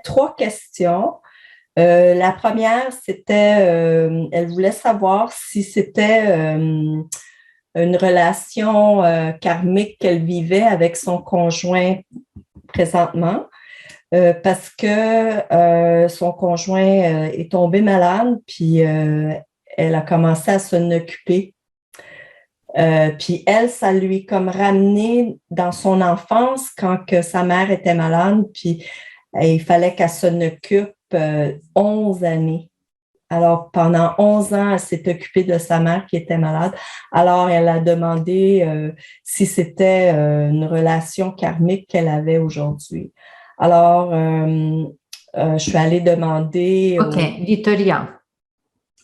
trois questions. La première, c'était, elle voulait savoir si c'était une relation karmique qu'elle vivait avec son conjoint présentement, parce que son conjoint est tombé malade, puis elle a commencé à s'en occuper. Puis elle, ça lui comme ramené dans son enfance quand que sa mère était malade, puis il fallait qu'elle s'en occupe 11 années. Alors, pendant 11 ans, elle s'est occupée de sa mère qui était malade. Alors, elle a demandé si c'était une relation karmique qu'elle avait aujourd'hui. Alors, je suis allée demander Ok, Victoria.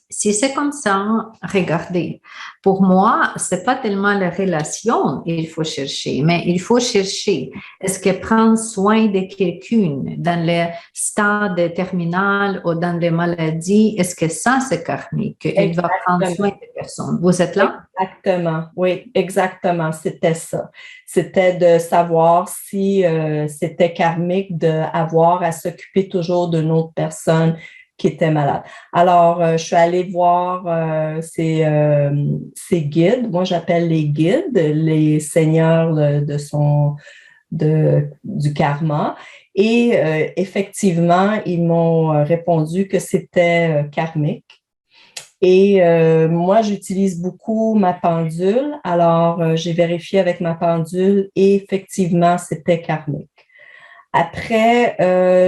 Si c'est comme ça, regardez, pour moi, c'est pas tellement la relation qu'il faut chercher, mais il faut chercher est-ce qu'elle prend soin de quelqu'un dans le stade terminal ou dans les maladies, est-ce que ça, c'est karmique, qu'elle va prendre soin exactement. de personnes. Vous êtes là? Exactement, oui, exactement, c'était ça. C'était de savoir si c'était karmique d'avoir à s'occuper toujours d'une autre personne qui était malade. Alors, je suis allée voir ces guides. Moi, j'appelle les guides, les seigneurs du karma. Et effectivement, ils m'ont répondu que c'était karmique. Et moi, j'utilise beaucoup ma pendule. Alors, j'ai vérifié avec ma pendule et effectivement, c'était karmique. Après,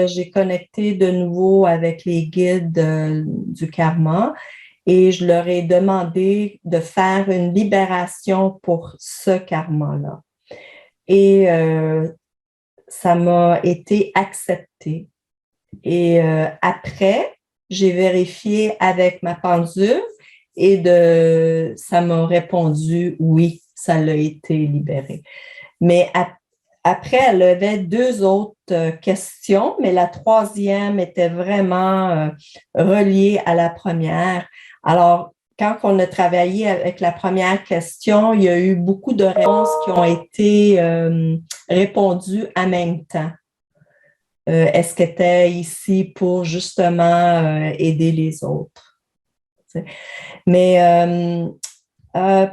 j'ai connecté de nouveau avec les guides du karma et je leur ai demandé de faire une libération pour ce karma-là. Et ça m'a été accepté. Et après, j'ai vérifié avec ma pendule et ça m'a répondu oui, ça l'a été libéré. Mais après, elle avait deux autres questions, mais la troisième était vraiment reliée à la première. Alors, quand on a travaillé avec la première question, il y a eu beaucoup de réponses qui ont été répondues en même temps. Est-ce qu'elle était ici pour justement aider les autres? Mais euh,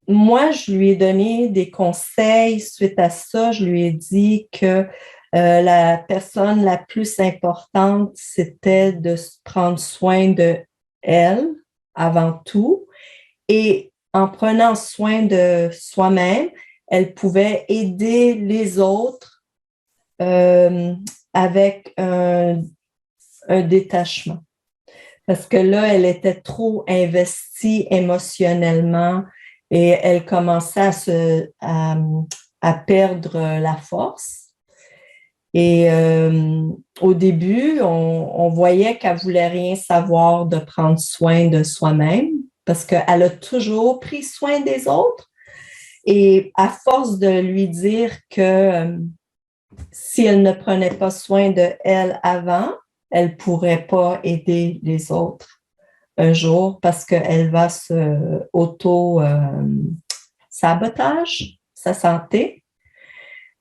moi, je lui ai donné des conseils suite à ça. Je lui ai dit que la personne la plus importante, c'était de prendre soin de elle avant tout. Et en prenant soin de soi-même, elle pouvait aider les autres euh, avec un détachement. Parce que là, elle était trop investie émotionnellement et elle commençait à perdre la force. Et au début, on voyait qu'elle voulait rien savoir de prendre soin de soi-même parce qu'elle a toujours pris soin des autres. Et à force de lui dire que si elle ne prenait pas soin de elle avant, elle ne pourrait pas aider les autres un jour parce qu'elle va se auto-sabotage sa santé.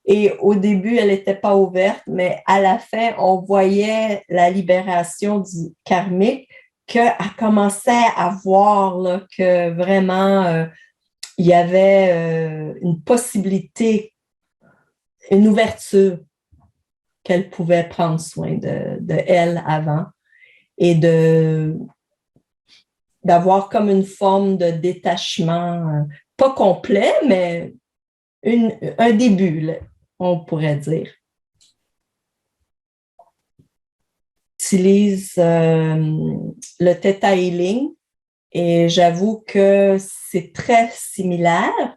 Et au début, elle n'était pas ouverte, mais à la fin, on voyait la libération du karmique qu'elle commençait à voir là, que vraiment, il y avait une possibilité, une ouverture qu'elle pouvait prendre soin de elle avant et d'avoir comme une forme de détachement, pas complet, mais un début, là, on pourrait dire. J'utilise le Theta Healing et j'avoue que c'est très similaire.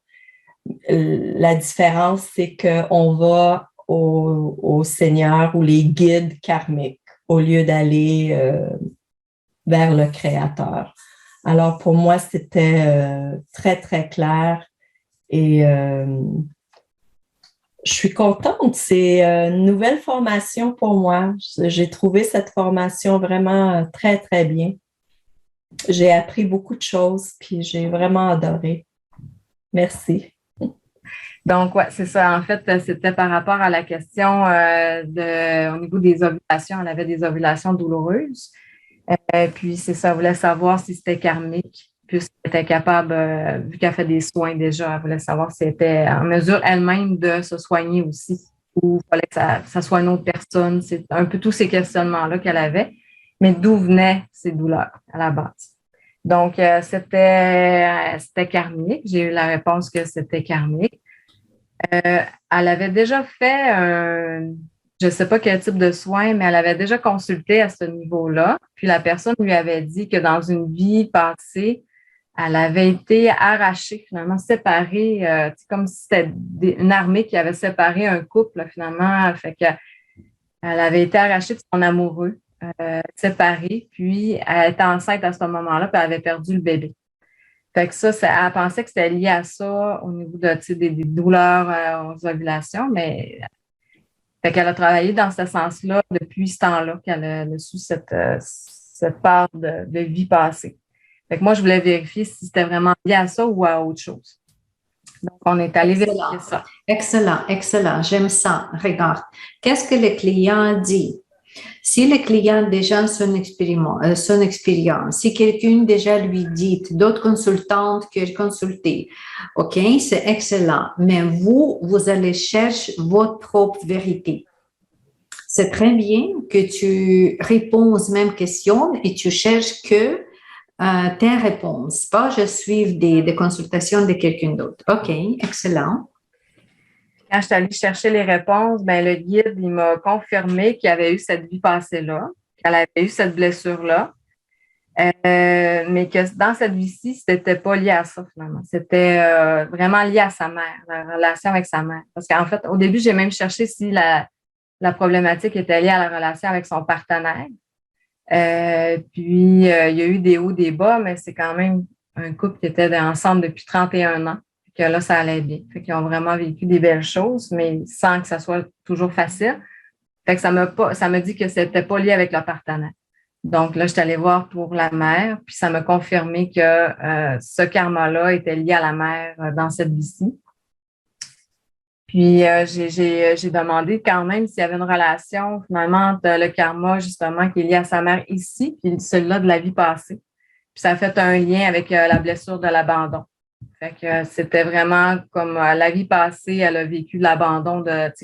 La différence, c'est qu'on va au Seigneur ou les guides karmiques au lieu d'aller vers le Créateur. Alors, pour moi, c'était très, très clair et je suis contente. C'est une nouvelle formation pour moi. J'ai trouvé cette formation vraiment très, très bien. J'ai appris beaucoup de choses, puis j'ai vraiment adoré. Merci. Donc, ouais, c'est ça. En fait, c'était par rapport à la question au niveau des ovulations. Elle avait des ovulations douloureuses. Puis, c'est ça, elle voulait savoir si c'était karmique, puisqu'elle était capable, vu qu'elle fait des soins déjà, elle voulait savoir si elle était en mesure elle-même de se soigner aussi, ou il fallait que ça soit une autre personne. C'est un peu tous ces questionnements-là qu'elle avait, mais d'où venaient ces douleurs à la base. Donc, c'était karmique. J'ai eu la réponse que c'était karmique. Elle avait déjà fait je ne sais pas quel type de soins, mais elle avait déjà consulté à ce niveau-là. Puis la personne lui avait dit que dans une vie passée, elle avait été arrachée, finalement séparée, comme si c'était une armée qui avait séparé un couple, là, finalement. Fait qu'elle avait été arrachée de son amoureux, séparée, puis elle était enceinte à ce moment-là, puis elle avait perdu le bébé. Fait que ça, elle pensait que c'était lié à ça au niveau des douleurs aux ovulations, mais fait qu'elle a travaillé dans ce sens-là depuis ce temps-là qu'elle a su cette part de vie passée. Fait que moi, je voulais vérifier si c'était vraiment lié à ça ou à autre chose. Donc, on est allé vérifier ça. Excellent, excellent. J'aime ça. Regarde, qu'est-ce que le client dit? Si le client déjà son expérience, si quelqu'un déjà lui dit, d'autres consultantes que consultez, OK, c'est excellent, mais vous allez chercher votre propre vérité. C'est très bien que tu réponds aux mêmes questions et tu cherches que tes réponses, pas je suis des consultations de quelqu'un d'autre. OK, excellent. Quand je suis allée chercher les réponses, ben, le guide, il m'a confirmé qu'il avait eu cette vie passée-là, qu'elle avait eu cette blessure-là, mais que dans cette vie-ci, c'était pas lié à ça, finalement. C'était vraiment lié à sa mère, la relation avec sa mère. Parce qu'en fait, au début, j'ai même cherché si la problématique était liée à la relation avec son partenaire. Puis, il y a eu des hauts, des bas, mais c'est quand même un couple qui était ensemble depuis 31 ans. Que là, ça allait bien. Fait qu'ils ont vraiment vécu des belles choses, mais sans que ça soit toujours facile. Fait que ça me dit que c'était pas lié avec leur partenaire. Donc là, je suis allée voir pour la mère, puis ça m'a confirmé que ce karma-là était lié à la mère dans cette vie-ci. Puis j'ai demandé quand même s'il y avait une relation finalement entre le karma justement qui est lié à sa mère ici, puis celui-là de la vie passée. Puis ça a fait un lien avec la blessure de l'abandon. Fait que c'était vraiment comme la vie passée, elle a vécu l'abandon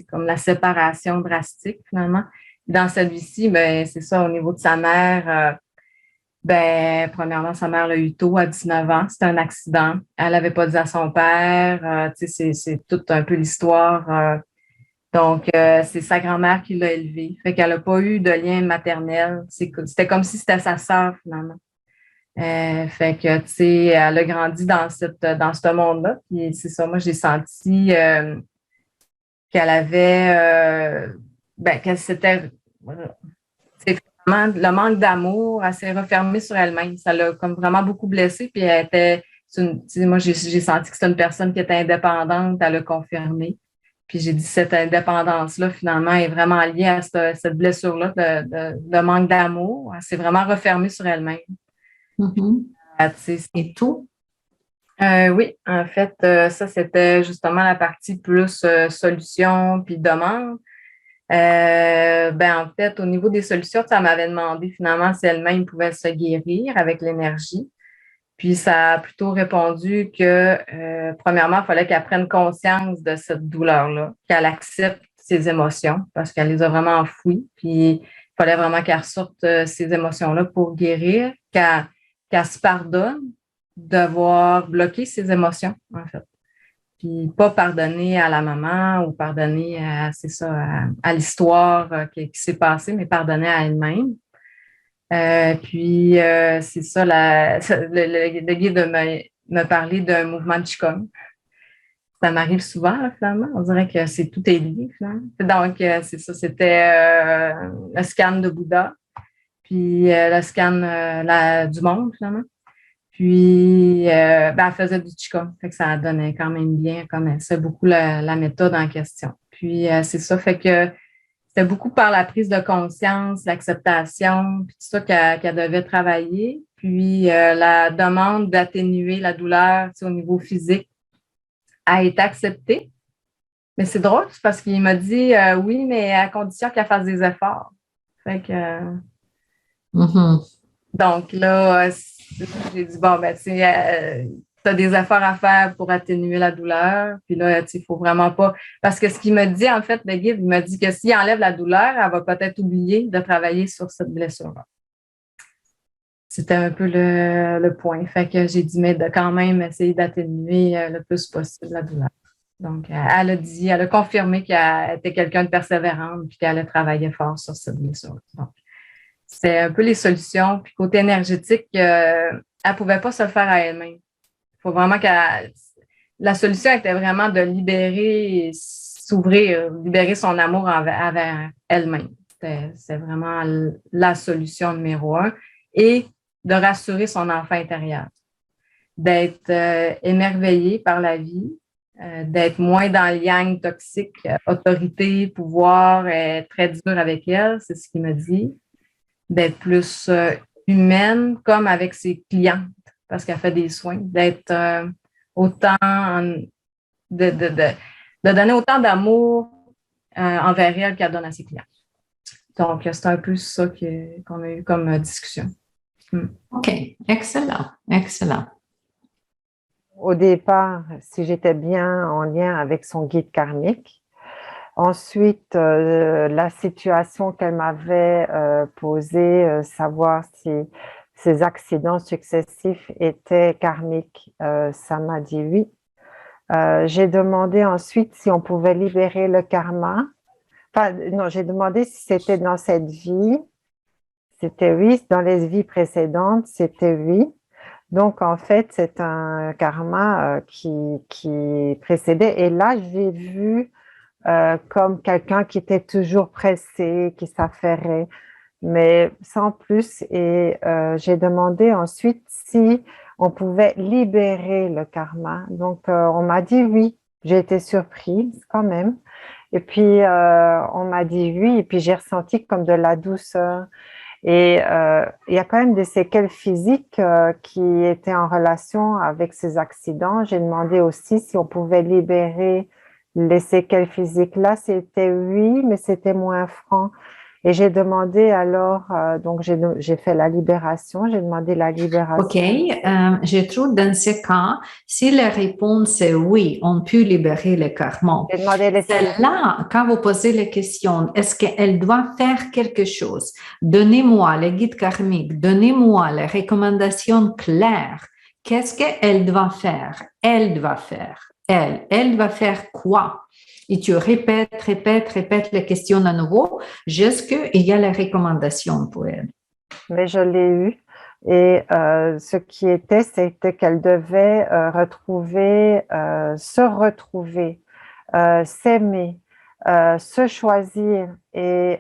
comme la séparation drastique finalement. Dans cette vie-ci, ben c'est ça, au niveau de sa mère, premièrement, sa mère l'a eu tôt, à 19 ans. C'était un accident. Elle n'avait pas dit à son père. C'est tout un peu l'histoire. Donc, c'est sa grand-mère qui l'a élevée. Fait qu'elle n'a pas eu de lien maternel. C'était comme si c'était sa sœur, finalement. Fait que, tu sais, elle a grandi dans ce monde-là. Puis c'est ça, moi, j'ai senti qu'elle avait, qu'elle s'était, c'est vraiment le manque d'amour, elle s'est refermée sur elle-même. Ça l'a comme vraiment beaucoup blessée. Puis elle était, moi, j'ai senti que c'était une personne qui était indépendante, elle l'a confirmé. Puis j'ai dit, cette indépendance-là, finalement, est vraiment liée à cette blessure-là de manque d'amour. Elle s'est vraiment refermée sur elle-même. Mm-hmm. Et tout? Oui, en fait, ça, c'était justement la partie plus solution puis demande. En fait, au niveau des solutions, ça m'avait demandé finalement si elle-même pouvait se guérir avec l'énergie. Puis ça a plutôt répondu que, premièrement, il fallait qu'elle prenne conscience de cette douleur-là, qu'elle accepte ses émotions parce qu'elle les a vraiment enfouies. Puis il fallait vraiment qu'elle ressorte ces émotions-là pour guérir, qu'elle se pardonne d'avoir bloqué ses émotions, en fait. Puis pas pardonner à la maman ou pardonner c'est ça, à l'histoire qui s'est passée, mais pardonner à elle-même. Puis c'est ça, le guide me parler d'un mouvement de Qigong. Ça m'arrive souvent, là, finalement. On dirait que tout est lié, finalement. Donc, c'est ça, c'était le scan de Bouddha, puis le scan du monde, finalement. Puis, elle faisait du Qigong, fait que ça donnait quand même bien, comme elle sait beaucoup la méthode en question. Puis, c'est ça, fait que c'était beaucoup par la prise de conscience, l'acceptation, puis tout ça qu'elle devait travailler. Puis, la demande d'atténuer la douleur au niveau physique, a été acceptée. Mais c'est drôle, c'est parce qu'il m'a dit oui, mais à condition qu'elle fasse des efforts. Fait que, donc là, j'ai dit, bon, ben, tu sais, as des efforts à faire pour atténuer la douleur. Puis là, tu sais, il faut vraiment pas. Parce que ce qu'il me dit, en fait, le guide, il m'a dit que s'il enlève la douleur, elle va peut-être oublier de travailler sur cette blessure-là. C'était un peu le point. Fait que j'ai dit, mais de quand même essayer d'atténuer le plus possible la douleur. Donc, elle a confirmé qu'elle était quelqu'un de persévérante puis qu'elle allait travailler fort sur cette blessure. Donc, c'était un peu les solutions. Puis côté énergétique, elle ne pouvait pas se le faire à elle-même. Il faut vraiment la solution était vraiment de libérer, s'ouvrir, libérer son amour envers elle-même. C'est vraiment la solution numéro 1. Et de rassurer son enfant intérieur, d'être émerveillé par la vie, d'être moins dans le yang toxique, autorité, pouvoir, être très dur avec elle, c'est ce qu'il me dit, d'être plus humaine, comme avec ses clientes, parce qu'elle fait des soins, d'être autant, de donner autant d'amour envers elle qu'elle donne à ses clients. Donc, c'est un peu ça qu'on a eu comme discussion. OK, excellent, excellent. Au départ, si j'étais bien en lien avec son guide karmique. Ensuite, la situation qu'elle m'avait posée, savoir si ces accidents successifs étaient karmiques, ça m'a dit oui. J'ai demandé ensuite si on pouvait libérer le karma. Enfin, non, j'ai demandé si c'était dans cette vie. C'était oui. Dans les vies précédentes, c'était oui. Donc, en fait, c'est un karma qui précédait. Et là, j'ai vu comme quelqu'un qui était toujours pressé, qui s'affairait, mais sans plus. Et j'ai demandé ensuite si on pouvait libérer le karma. Donc, on m'a dit oui. J'ai été surprise quand même. Et puis, on m'a dit oui. Et puis, j'ai ressenti comme de la douceur. Et il y a quand même des séquelles physiques qui étaient en relation avec ces accidents. J'ai demandé aussi si on pouvait libérer les séquelles physiques. Là, c'était oui, mais c'était moins franc. Et j'ai demandé alors, donc j'ai fait la libération, j'ai demandé la libération. OK, je trouve dans ce cas, si la réponse est oui, on peut libérer le karma. J'ai demandé les Là, quand vous posez la question, est-ce qu'elle doit faire quelque chose? Donnez-moi le guide karmique, donnez-moi les recommandations claires. Qu'est-ce qu'elle doit faire? Elle doit faire. Elle doit faire quoi? Et tu répètes la question à nouveau jusqu'il y a la recommandation pour elle. Mais je l'ai eu. Et ce qui était, c'était qu'elle devait se retrouver, s'aimer, se choisir et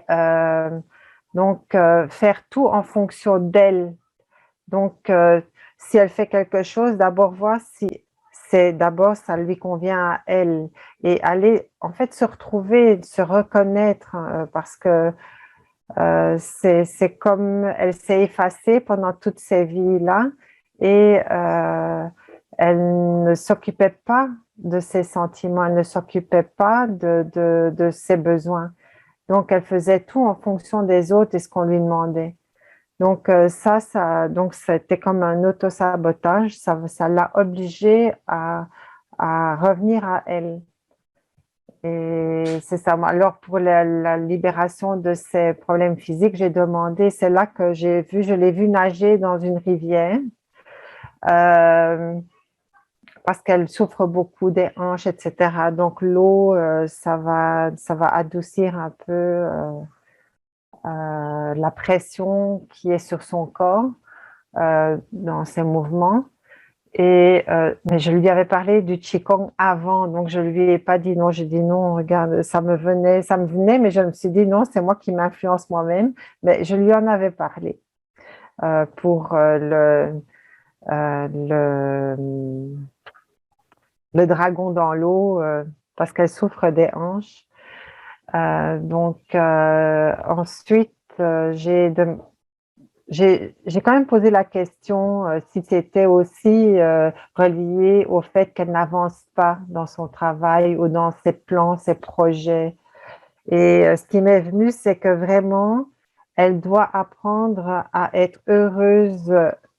donc faire tout en fonction d'elle. Donc, si elle fait quelque chose, d'abord voir si d'abord ça lui convient à elle et aller en fait se retrouver, se reconnaître parce que c'est comme elle s'est effacée pendant toutes ces vies-là et elle ne s'occupait pas de ses sentiments, elle ne s'occupait pas de ses besoins. Donc, elle faisait tout en fonction des autres et ce qu'on lui demandait. Donc, donc c'était comme un autosabotage. Ça l'a obligée à revenir à elle. Et c'est ça. Alors, pour la libération de ces problèmes physiques, j'ai demandé, c'est là que je l'ai vu nager dans une rivière parce qu'elle souffre beaucoup des hanches, etc. Donc, l'eau, ça va adoucir un peu la pression qui est sur son corps dans ses mouvements. Mais je lui avais parlé du Qigong avant, donc je lui ai pas dit non. J'ai dit non, regarde, ça me venait, mais je me suis dit non, c'est moi qui m'influence moi-même. Mais je lui en avais parlé pour le dragon dans l'eau parce qu'elle souffre des hanches. Donc ensuite, j'ai quand même posé la question si c'était aussi relié au fait qu'elle n'avance pas dans son travail ou dans ses plans, ses projets. Et ce qui m'est venu, c'est que vraiment, elle doit apprendre à être heureuse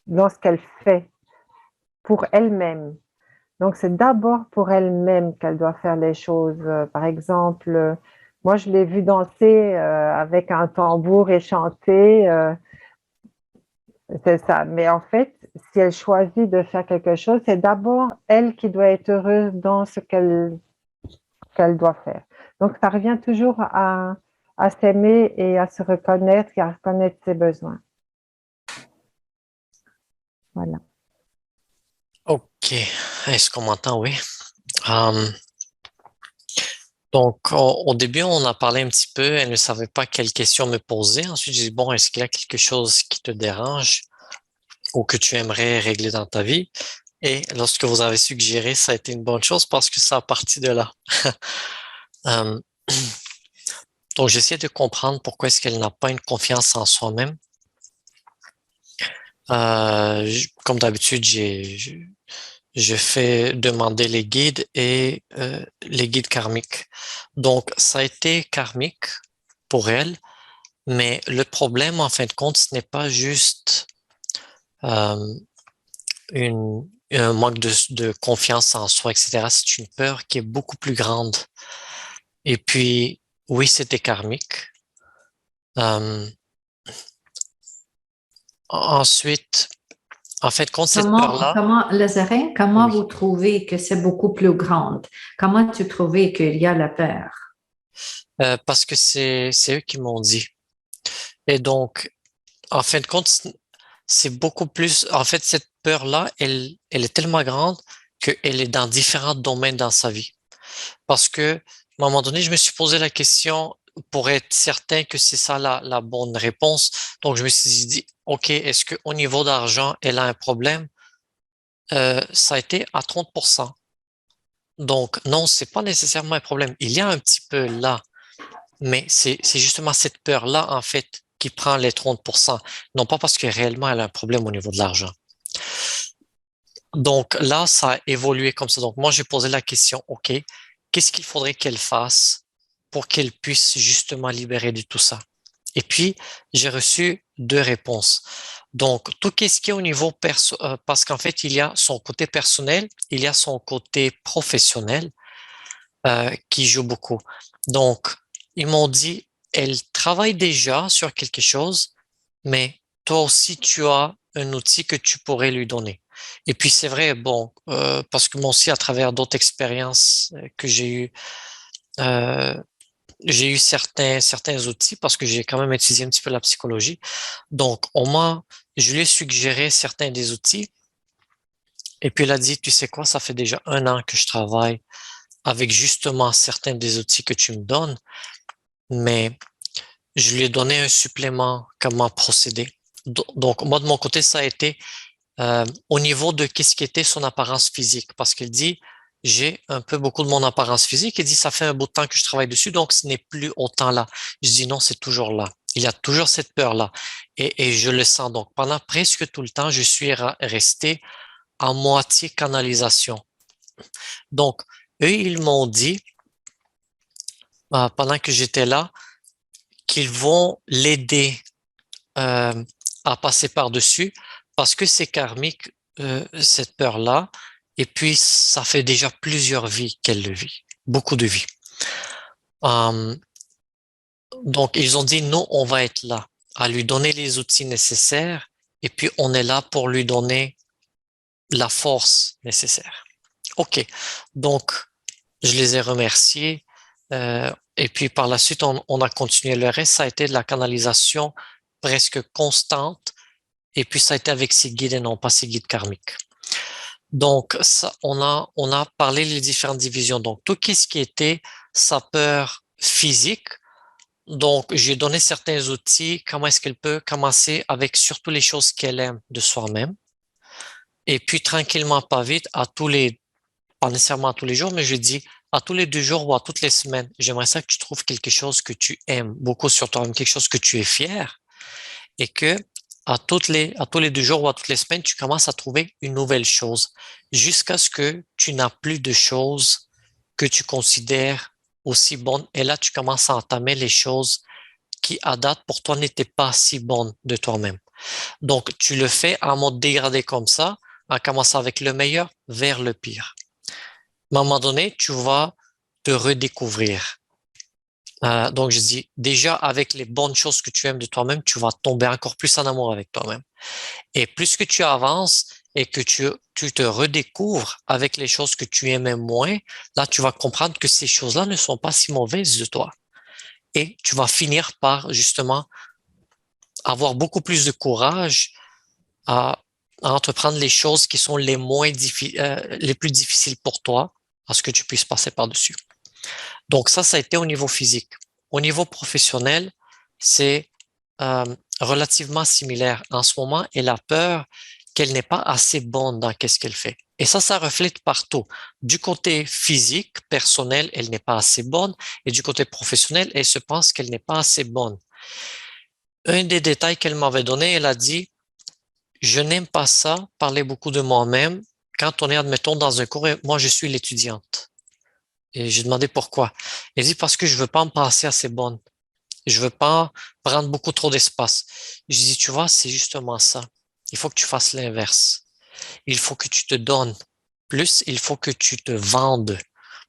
dans ce qu'elle fait pour elle-même. Donc, c'est d'abord pour elle-même qu'elle doit faire les choses. Par exemple, moi, je l'ai vue danser avec un tambour et chanter. C'est ça. Mais en fait, si elle choisit de faire quelque chose, c'est d'abord elle qui doit être heureuse dans ce qu'elle doit faire. Donc, ça revient toujours à s'aimer et à se reconnaître et à reconnaître ses besoins. Voilà. OK. Est-ce qu'on m'entend? Oui. Um, donc, au début, on a parlé un petit peu. Elle ne savait pas quelle question me poser. Ensuite, j'ai dit, bon, est-ce qu'il y a quelque chose qui te dérange ou que tu aimerais régler dans ta vie? Et lorsque vous avez suggéré, ça a été une bonne chose parce que ça a parti de là. Um, donc, j'essaie de comprendre pourquoi est-ce qu'elle n'a pas une confiance en soi-même. Comme d'habitude, je fais demander les guides et les guides karmiques. Donc, ça a été karmique pour elle, mais le problème, en fin de compte, ce n'est pas juste euh, un manque de confiance en soi, etc. C'est une peur qui est beaucoup plus grande. Et puis, oui, c'était karmique. Ensuite, en fait, contre cette peur-là, Lazarin, comment oui. vous trouvez que c'est beaucoup plus grande? Comment tu trouvais qu'il y a la peur? Parce que c'est eux qui m'ont dit. Et donc, en fin de compte, c'est beaucoup plus. En fait, cette peur-là, elle est tellement grande qu'elle est dans différents domaines dans sa vie. Parce que, à un moment donné, je me suis posé la question pour être certain que c'est ça la bonne réponse. Donc, je me suis dit, OK, est-ce que au niveau d'argent, elle a un problème? Ça a été à 30%. Donc, non, c'est pas nécessairement un problème. Il y a un petit peu là, mais c'est justement cette peur-là, en fait, qui prend les 30%. Non pas parce que réellement elle a un problème au niveau de l'argent. Donc là, ça a évolué comme ça. Donc moi, j'ai posé la question, OK, qu'est-ce qu'il faudrait qu'elle fasse pour qu'elle puisse justement libérer de tout ça? Et puis, j'ai reçu deux réponses. Donc, tout ce qui est au niveau parce qu'en fait, il y a son côté personnel, il y a son côté professionnel qui joue beaucoup. Donc, ils m'ont dit, elle travaille déjà sur quelque chose, mais toi aussi, tu as un outil que tu pourrais lui donner. Et puis, c'est vrai, bon, parce que moi aussi, à travers d'autres expériences que euh, j'ai eu certains outils parce que j'ai quand même étudié un petit peu la psychologie. Donc, je lui ai suggéré certains des outils. Et puis, elle a dit, tu sais quoi, ça fait déjà 1 an que je travaille avec justement certains des outils que tu me donnes, mais je lui ai donné un supplément, comment procéder. Donc, moi, de mon côté, ça a été au niveau de qu'est-ce qui était son apparence physique, parce qu'il dit, j'ai un peu beaucoup de mon apparence physique. Il dit, ça fait un bout de temps que je travaille dessus, donc ce n'est plus autant là. Je dis, non, c'est toujours là. Il y a toujours cette peur-là. Et je le sens. Donc, pendant presque tout le temps, je suis resté en moitié canalisation. Donc, eux, ils m'ont dit, pendant que j'étais là, qu'ils vont l'aider à passer par-dessus parce que c'est karmique, cette peur-là. Et puis, ça fait déjà plusieurs vies qu'elle le vit, beaucoup de vies. Donc, ils ont dit, nous, on va être là à lui donner les outils nécessaires et puis on est là pour lui donner la force nécessaire. OK. Donc, je les ai remerciés. Et puis par la suite, on a continué. Le reste, ça a été de la canalisation presque constante. Et puis ça a été avec ses guides et non pas ses guides karmiques. Donc, ça, on a parlé les différentes divisions. Donc, tout ce qui était sa peur physique. Donc, j'ai donné certains outils. Comment est-ce qu'elle peut commencer avec surtout les choses qu'elle aime de soi-même. Et puis, tranquillement, pas vite, pas nécessairement tous les jours, mais je dis à tous les 2 jours ou à toutes les semaines. J'aimerais ça que tu trouves quelque chose que tu aimes beaucoup sur toi-même, quelque chose que tu es fier et que à tous les 2 jours ou à toutes les semaines, tu commences à trouver une nouvelle chose jusqu'à ce que tu n'as plus de choses que tu considères aussi bonnes. Et là, tu commences à entamer les choses qui, à date, pour toi, n'étaient pas si bonnes de toi-même. Donc, tu le fais en mode dégradé comme ça, en commençant avec le meilleur vers le pire. À un moment donné, tu vas te redécouvrir. Donc, je dis, déjà, avec les bonnes choses que tu aimes de toi-même, tu vas tomber encore plus en amour avec toi-même. Et plus que tu avances et que tu te redécouvres avec les choses que tu aimais moins, là, tu vas comprendre que ces choses-là ne sont pas si mauvaises de toi. Et tu vas finir par, justement, avoir beaucoup plus de courage à, à entreprendre les choses qui sont les plus difficiles pour toi, à ce que tu puisses passer par-dessus. Donc ça a été au niveau physique. Au niveau professionnel, c'est relativement similaire. En ce moment, elle a peur qu'elle n'est pas assez bonne dans qu'est-ce qu'elle fait. Et ça reflète partout. Du côté physique, personnel, elle n'est pas assez bonne. Et du côté professionnel, elle se pense qu'elle n'est pas assez bonne. Un des détails qu'elle m'avait donné, elle a dit, je n'aime pas ça, parler beaucoup de moi-même, quand on est, admettons, dans un cours, et moi, je suis l'étudiante. Et j'ai demandé pourquoi. Elle dit, parce que je veux pas me passer assez bonne. Je veux pas prendre beaucoup trop d'espace. Je dis, tu vois, c'est justement ça. Il faut que tu fasses l'inverse. Il faut que tu te donnes plus, il faut que tu te vendes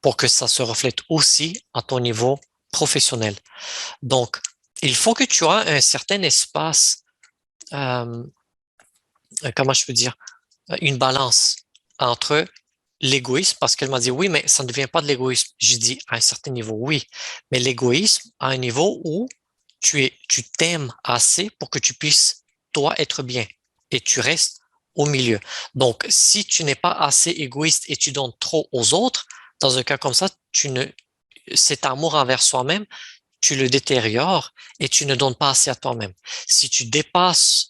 pour que ça se reflète aussi à ton niveau professionnel. Donc, il faut que tu aies un certain espace, euh, comment je peux dire, une balance entre l'égoïsme, parce qu'elle m'a dit oui, mais ça ne devient pas de l'égoïsme. J'ai dit à un certain niveau, oui, mais l'égoïsme à un niveau où tu t'aimes assez pour que tu puisses, toi, être bien et tu restes au milieu. Donc, si tu n'es pas assez égoïste et tu donnes trop aux autres, dans un cas comme ça, cet amour envers soi-même, tu le détériores et tu ne donnes pas assez à toi-même. Si tu dépasses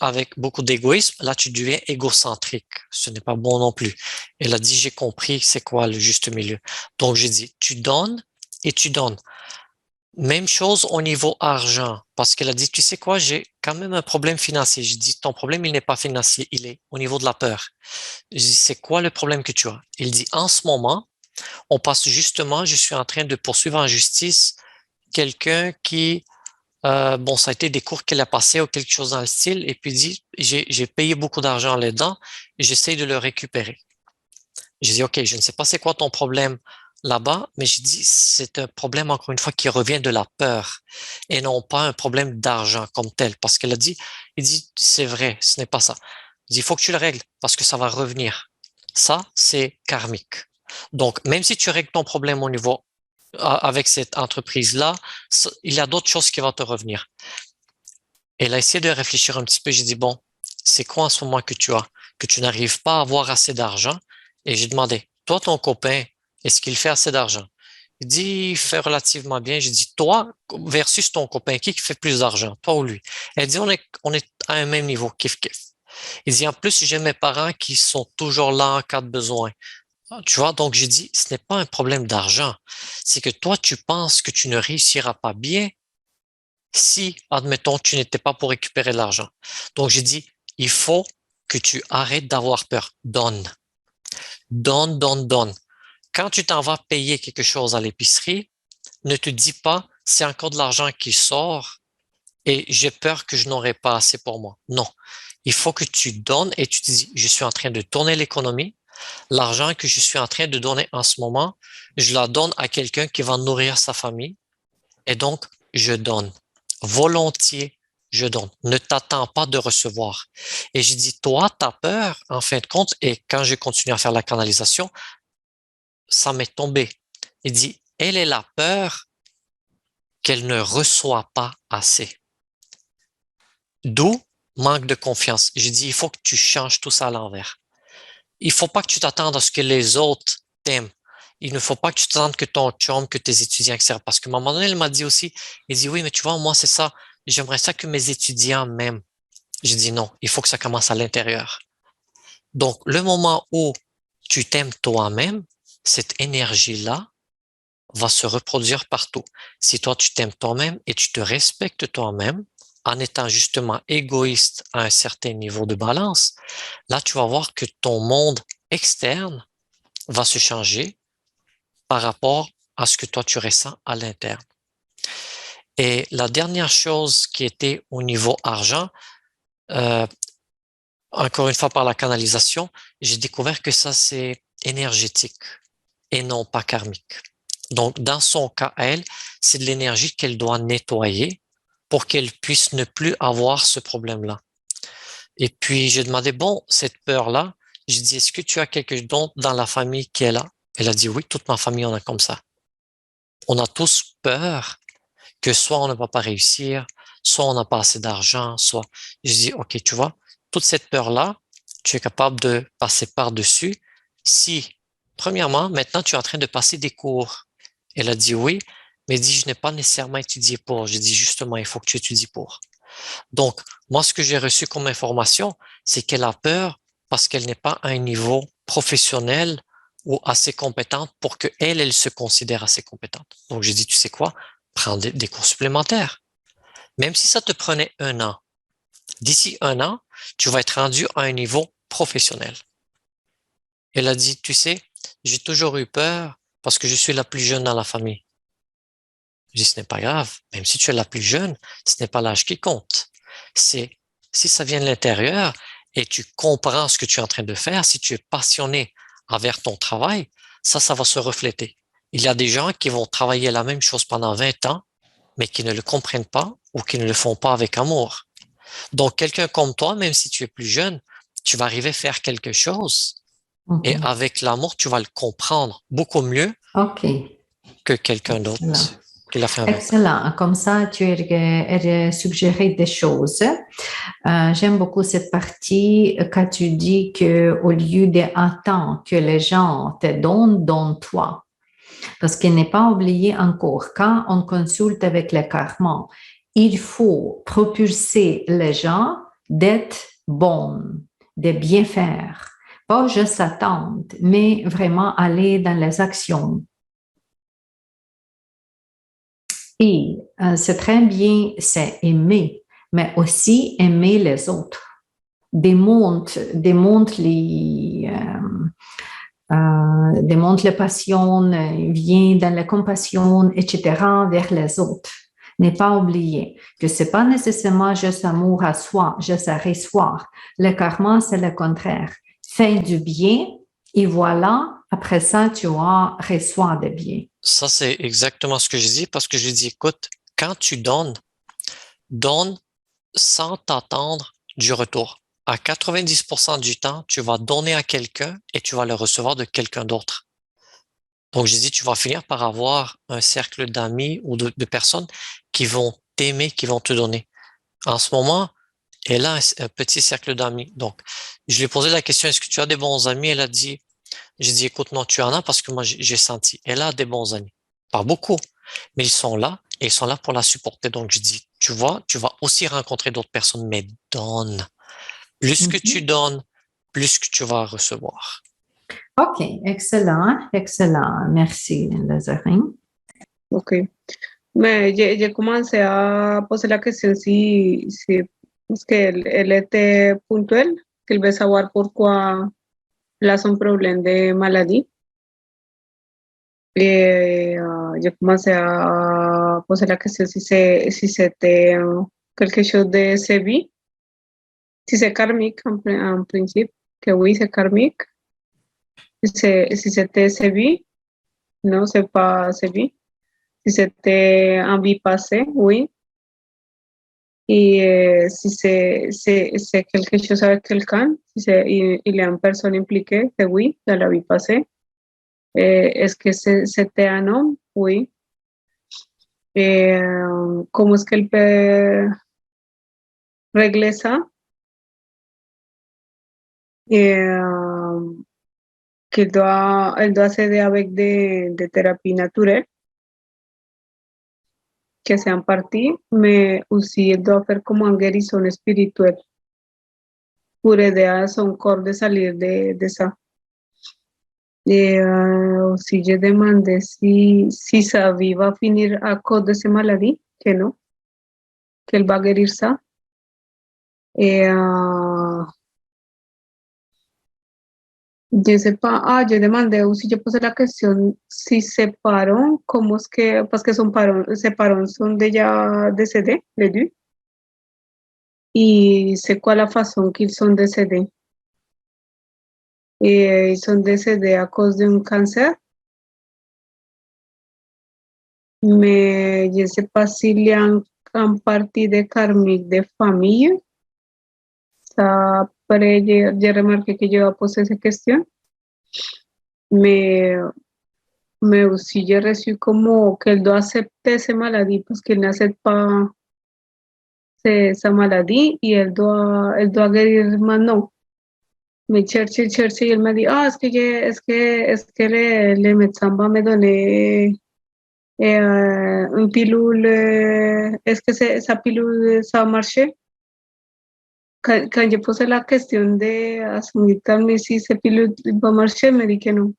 avec beaucoup d'égoïsme, là, tu deviens égocentrique. Ce n'est pas bon non plus. Elle a dit, j'ai compris c'est quoi le juste milieu. Donc, j'ai dit, tu donnes et tu donnes. Même chose au niveau argent, parce qu'elle a dit, tu sais quoi, j'ai quand même un problème financier. J'ai dit, ton problème, il n'est pas financier, il est au niveau de la peur. J'ai dit, c'est quoi le problème que tu as? Il dit, en ce moment, on passe justement, je suis en train de poursuivre en justice quelqu'un qui, bon, ça a été des cours qu'elle a passés ou quelque chose dans le style, et puis dit, j'ai payé beaucoup d'argent là-dedans, et j'essaie de le récupérer. J'ai dit, OK, je ne sais pas c'est quoi ton problème là-bas, mais j'ai dit, c'est un problème, encore une fois, qui revient de la peur et non pas un problème d'argent comme tel. Parce qu'elle a dit, il dit, c'est vrai, ce n'est pas ça. Il dit, il faut que tu le règles parce que ça va revenir. Ça, c'est karmique. Donc, même si tu règles ton problème au niveau, avec cette entreprise-là, il y a d'autres choses qui vont te revenir. Elle a essayé de réfléchir un petit peu. J'ai dit, bon, c'est quoi en ce moment que tu as, que tu n'arrives pas à avoir assez d'argent? Et j'ai demandé, toi, ton copain, est-ce qu'il fait assez d'argent? Il dit, il fait relativement bien. J'ai dit, toi versus ton copain, qui fait plus d'argent, toi ou lui? Elle dit, on est à un même niveau, kiff, kiff. Il dit, en plus, j'ai mes parents qui sont toujours là en cas de besoin. Tu vois, donc j'ai dit, ce n'est pas un problème d'argent. C'est que toi, tu penses que tu ne réussiras pas bien si, admettons, tu n'étais pas pour récupérer de l'argent. Donc, j'ai dit, il faut que tu arrêtes d'avoir peur. Donne. Donne, donne, donne. Quand tu t'en vas payer quelque chose à l'épicerie, ne te dis pas, c'est encore de l'argent qui sort et j'ai peur que je n'aurai pas assez pour moi. Non. Il faut que tu donnes et tu te dis, je suis en train de tourner l'économie. L'argent que je suis en train de donner en ce moment, je la donne à quelqu'un qui va nourrir sa famille et donc, je donne. Volontiers, je donne. Ne t'attends pas de recevoir. Et j'ai dit, toi, ta peur, en fin de compte, et quand j'ai continué à faire la canalisation, ça m'est tombé. Il dit, elle est la peur qu'elle ne reçoit pas assez. D'où manque de confiance. J'ai dit, il faut que tu changes tout ça à l'envers. Il faut pas que tu t'attendes à ce que les autres t'aiment. Il ne faut pas que tu t'attendes que ton chum, que tes étudiants, etc. Parce qu'à un moment donné, elle m'a dit aussi, il dit, oui, mais tu vois, moi, c'est ça. J'aimerais ça que mes étudiants m'aiment. J'ai dit non, il faut que ça commence à l'intérieur. Donc, le moment où tu t'aimes toi-même, cette énergie-là va se reproduire partout. Si toi, tu t'aimes toi-même et tu te respectes toi-même, en étant justement égoïste à un certain niveau de balance, là, tu vas voir que ton monde externe va se changer par rapport à ce que toi, tu ressens à l'interne. Et la dernière chose qui était au niveau argent, encore une fois par la canalisation, j'ai découvert que ça, c'est énergétique et non pas karmique. Donc, dans son cas, elle, c'est de l'énergie qu'elle doit nettoyer pour qu'elle puisse ne plus avoir ce problème-là. Et puis, j'ai demandé, bon, cette peur-là, j'ai dit, est-ce que tu as quelque chose dans la famille qui est là? Elle a dit, oui, toute ma famille, on a comme ça. On a tous peur que soit on ne va pas réussir, soit on n'a pas assez d'argent, soit... Je dis, OK, tu vois, toute cette peur-là, tu es capable de passer par-dessus si, premièrement, maintenant, tu es en train de passer des cours. Elle a dit oui, mais dit, je n'ai pas nécessairement étudié pour. J'ai dit, justement, il faut que tu étudies pour. Donc, moi, ce que j'ai reçu comme information, c'est qu'elle a peur parce qu'elle n'est pas à un niveau professionnel ou assez compétente pour qu'elle, elle se considère assez compétente. Donc, j'ai dit, tu sais quoi? Prends des cours supplémentaires. Même si ça te prenait 1 an, d'ici 1 an, tu vas être rendu à un niveau professionnel. Elle a dit, tu sais, j'ai toujours eu peur parce que je suis la plus jeune dans la famille. Je dis, ce n'est pas grave. Même si tu es la plus jeune, ce n'est pas l'âge qui compte. C'est si ça vient de l'intérieur et tu comprends ce que tu es en train de faire, si tu es passionné envers ton travail, ça va se refléter. Il y a des gens qui vont travailler la même chose pendant 20 ans, mais qui ne le comprennent pas ou qui ne le font pas avec amour. Donc, quelqu'un comme toi, même si tu es plus jeune, tu vas arriver à faire quelque chose et avec l'amour, tu vas le comprendre beaucoup mieux que quelqu'un d'autre qui l'a fait avec. Excellent. Comme ça, tu as suggéré des choses. J'aime beaucoup cette partie quand tu dis qu'au lieu d'attendre que les gens te donnent, donne-toi. Parce qu'il n'est pas oublié encore, quand on consulte avec le karma, il faut propulser les gens d'être bons, de bien faire. Pas juste attendre, mais vraiment aller dans les actions. Et c'est très bien, c'est aimer, mais aussi aimer les autres. Démontre les passions, vient dans la compassion, etc., vers les autres. Ne pas oublier que c'est pas nécessairement juste amour à soi, juste à recevoir. Le karma, c'est le contraire. Fais du bien et voilà, après ça, tu vas recevoir de bien. Ça, c'est exactement ce que je dis parce que je dis, écoute, quand tu donnes sans t'attendre du retour. À 90% du temps, tu vas donner à quelqu'un et tu vas le recevoir de quelqu'un d'autre. Donc, je dis, tu vas finir par avoir un cercle d'amis ou de personnes qui vont t'aimer, qui vont te donner. En ce moment, elle a un petit cercle d'amis. Donc, je lui ai posé la question, est-ce que tu as des bons amis? Elle a dit, j'ai dit, écoute, non, tu en as parce que moi, j'ai senti. Elle a des bons amis. Pas beaucoup, mais ils sont là et ils sont là pour la supporter. Donc, je dis, tu vois, tu vas aussi rencontrer d'autres personnes, mais donne. Plus que tu donnes, plus que tu vas recevoir. OK, excellent, excellent. Merci, Lazarine. Ok. Mais j'ai commencé à poser la question si es que elle était puntuelle, qu'elle veut savoir pourquoi elle a son problème de maladie. Et j'ai commencé à poser la question si c'était quelque chose de sa vie, si c'est karmique en principe, que oui, c'est karmique. Si c'était sa vie, non, c'est pas sa vie. Si c'était en vie passée, oui. Et si c'est quelque chose avec quelqu'un, il y a une personne impliquée, c'est oui, dans la vie passée. Est-ce que c'était un homme? Oui. ¿Cómo es que él regresa? Elle doit s'aider avec des thérapies naturelles que sean parties, mais aussi elle doit faire como une guérison spirituelle pour aider à son corps de salir de ça. Aussi, je demandé si sa vie va finir à cause de cette maladie, que non. qu'elle va guérir ça. Et je sais pas, je demandé aussi, je posé la question si ses parents, comment est-ce que, parce que ses parents sont déjà décédés, les deux, et c'est quoi la façon qu'ils sont décédés. Et ils sont décédés à cause d'un cancer, mais je ne sais pas s'il y a un parti de karmique de famille. Ça, après, j'ai remarqué que je vais poser cette question. Mais aussi j'ai reçu como qu'elle doit accepter cette maladie parce qu'elle n'accepte pas sa maladie y elle doit guérir maintenant. Me cherche, y elle m'a dit, es que le médecin va me donner une pilule, est-ce que esa pilule ça va marcher? Quand je posé la question de assumirme si esa pilule va marcher, me dit que no.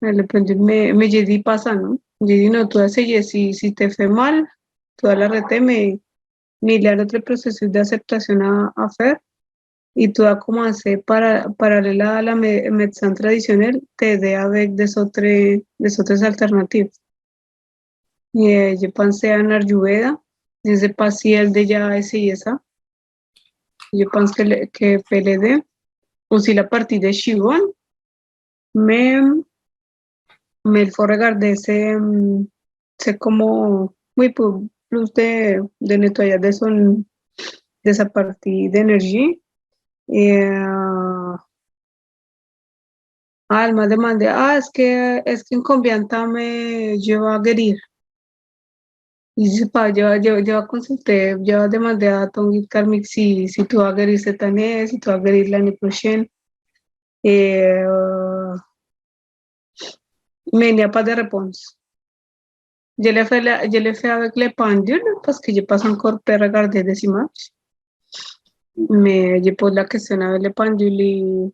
Me j'ai dit pas ça, non? J'ai dit, non, tu as essayé, si te fait mal, tu vas l'arrêter, mais il y a d'autres processus d'acceptation à faire. Et tu as commencé parallèle à la médecine traditionnelle, t'aider avec des autres alternatives. Et je pensais en Ayurveda, je ne sais pas si elle déjà a essayé ça. Je pense que peut l'aider. Aussi la partie de Qigong, mais il faut regarder, c'est como muy plus de nettoyage de esa partie d'énergie. Et elle m'a demandé, est-ce qu'un combien de temps je vais guérir? Je ne sais pas, je vais consulter, je vais demander à ton guide karmique si tu vas guérir cette année, si tu vas guérir l'année prochaine. Et, mais il n'y a pas de réponse. Je l'ai fait avec les pendules parce que je passe encore pour regarder des images. Mais je pose la question avec les pendules et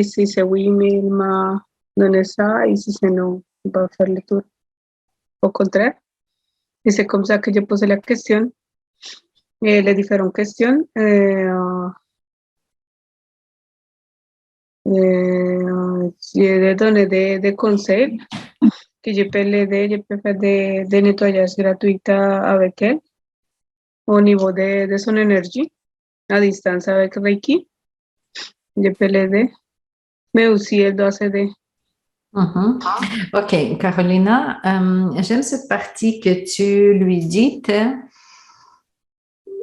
si c'est oui, mais il m'a donné ça et si c'est non, il va faire le tour. Au contraire. Et c'est comme ça que je pose la question. Et les différentes questions. Je lui donné des conseils que je peux l'aider, je peux faire des nettoyages gratuits avec elle au niveau de son énergie à distance avec Reiki. Je peux l'aider, mais aussi elle doit s'aider. OK, Carolina, j'aime cette partie que tu lui dis,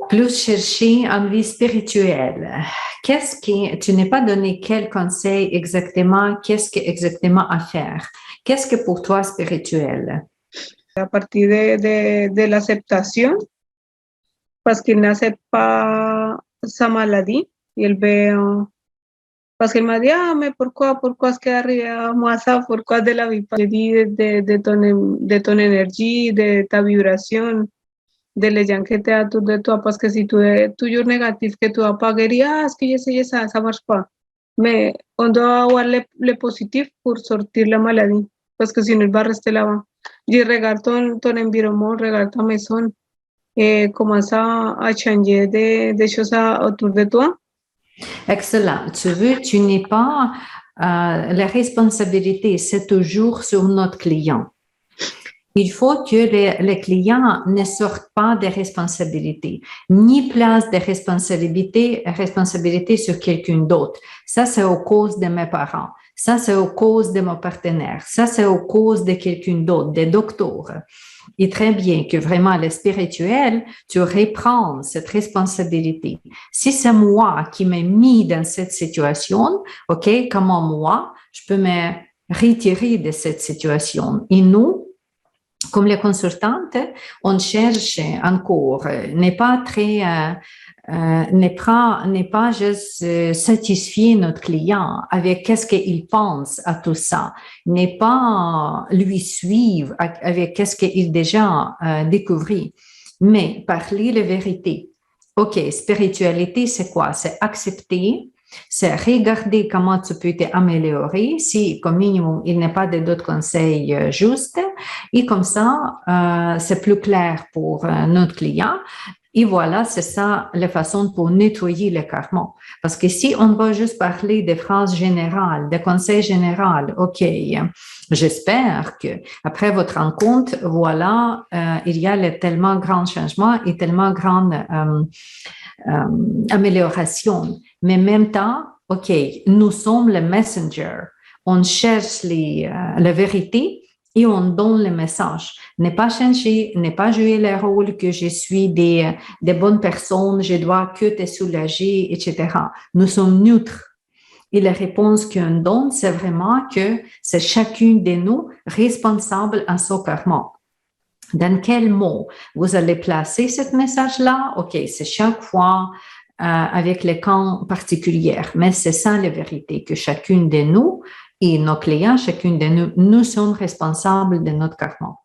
plus chercher en vie spirituelle. Tu n'es pas donné quel conseil exactement, qu'est-ce que exactement à faire? Qu'est-ce que pour toi spirituel? A partir de l'aceptation, parce qu'il n'accepte pas sa maladie, et il veut, parce qu'il m'a dit, mais pourquoi est-ce que arrive à moi ça, pourquoi de la vie? Je dis de ton énergie, de ta vibración, de les gens que tu as autour de toi, parce que si tu es toujours négatif, que tu vas pas guérir, es que ça marche pas. Mais on doit avoir le positif pour sortir la maladie, parce que sinon, il va rester là-bas. Je regarde ton environnement, regarde ta maison, et commence à changer des choses autour de toi. Excellent. Tu n'es pas, la responsabilité, c'est toujours sur notre client. Il faut que les clients ne sortent pas des responsabilités, ni place des responsabilités sur quelqu'un d'autre. Ça, c'est aux causes de mes parents. Ça, c'est aux causes de mon partenaire. Ça, c'est aux causes de quelqu'un d'autre, des docteurs. Et très bien que vraiment le spirituel, tu reprends cette responsabilité. Si c'est moi qui m'ai mis dans cette situation, OK, comment moi, je peux me retirer de cette situation. Et nous, comme les consultantes, on cherche encore, n'est pas juste satisfier notre client avec qu'est-ce qu'il pense à tout ça, n'est pas lui suivre avec qu'est-ce qu'il déjà découvert, mais parler la vérité. OK, spiritualité, c'est quoi? C'est accepter C'est regarder comment tu peux t'améliorer si, comme minimum, il n'y a pas d'autres conseils justes. Et comme ça, c'est plus clair pour notre client. Et voilà, c'est ça la façon pour nettoyer le karma. Parce que si on va juste parler des phrases générales, des conseils généraux, OK, j'espère que après votre rencontre, voilà, il y a tellement grand changement et tellement grande amélioration. Mais en même temps, OK, nous sommes le messenger. On cherche la vérité et on donne le message. Ne pas changer, ne pas jouer le rôle que je suis des bonnes personnes, je dois que te soulager, etc. Nous sommes neutres. Et la réponse qu'on donne, c'est vraiment que c'est chacune de nous responsable à son karma. Dans quel mot vous allez placer ce message-là? OK, c'est chaque fois avec les camps particuliers, mais c'est ça la vérité, que chacune de nous et nos clients, chacune de nous, nous sommes responsables de notre karma.